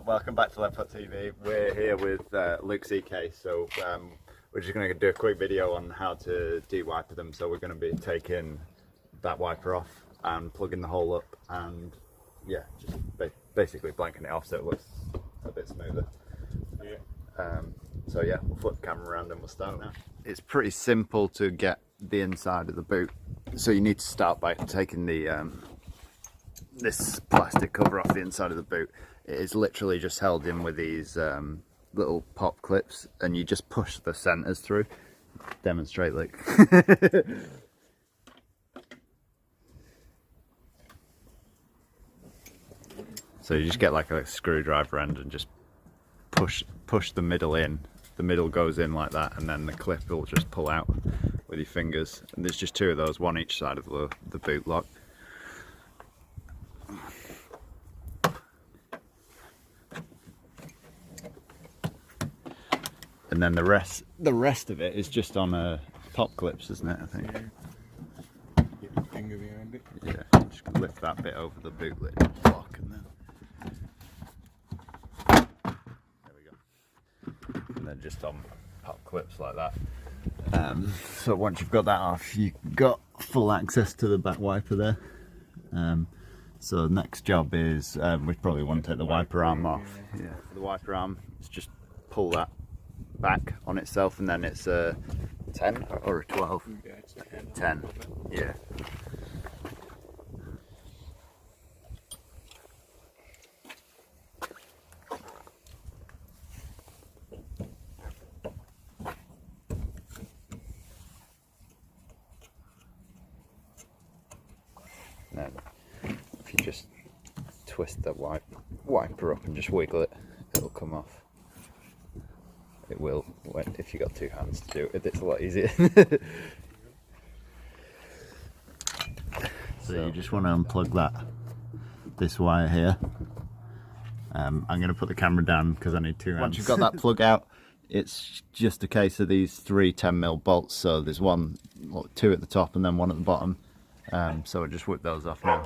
welcome back to LeadFoot TV. We're here with Lukes EK, so we're just going to do a quick video on how to de-wiper them. So we're going to be taking that wiper off and plugging the hole up and yeah, just basically blanking it off so it looks a bit smoother. So yeah, we'll flip the camera around and we'll start now. It's pretty simple to get the inside of the boot, so you need to start by taking the this plastic cover off the inside of the boot. It is literally just held in with these little pop clips, and you just push the centers through. Demonstrate, like. So you just get like a screwdriver end and just push the middle in. The middle goes in like that, and then the clip will just pull out with your fingers. And there's just two of those, one each side of the boot lock. And then the rest of it is just on pop clips, isn't it? I think. Yeah. Get your finger behind it. Yeah, just lift that bit over the boot lid lock, and then there we go. And then just on pop clips like that. So once you've got that off, you've got full access to the back wiper there. So the next job is we probably want to take the wiper arm off. Yeah. The wiper arm is just pull that back on itself, and then it's a 10 or a 12? Yeah, it's 10. Yeah. Then if you just twist the wiper up and just wiggle it, it'll come off. It will, if you've got two hands to do it, it's a lot easier. So you just want to unplug this wire here. I'm going to put the camera down because I need two hands. Once you've got that plug out, it's just a case of these three 10mm bolts. So there's two at the top and then one at the bottom. So I'll just whip those off now.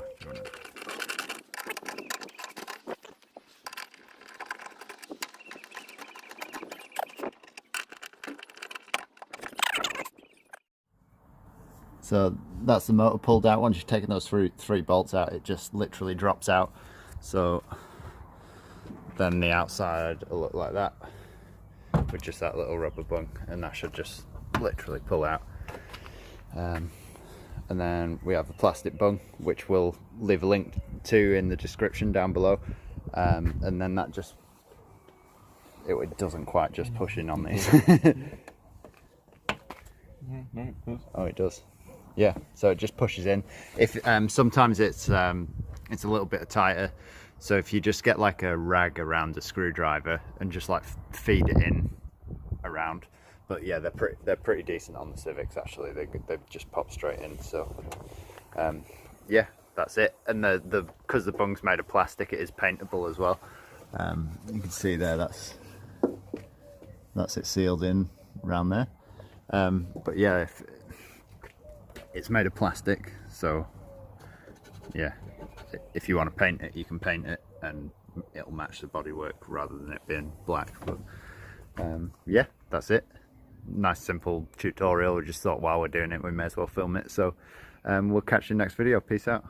So that's the motor pulled out. Once you've taken those three bolts out, it just literally drops out. So then the outside will look like that with just that little rubber bung, and that should just literally pull out. And then we have the plastic bung, which we'll leave a link to in the description down below. And then that just, it doesn't quite just push in on these. No, it does. Oh, it does. Yeah, so it just pushes in. If sometimes it's a little bit tighter, so if you just get like a rag around a screwdriver and just like feed it in around. But yeah, they're pretty decent on the Civics actually. They just pop straight in. So yeah, that's it. And because the bung's made of plastic, it is paintable as well. You can see there, that's it sealed in around there. But yeah, it's made of plastic, so yeah, if you want to paint it, you can paint it and it'll match the bodywork rather than it being black. But yeah, that's it. Nice simple tutorial. We just thought while we're doing it we may as well film it. So we'll catch you in the next video. Peace out.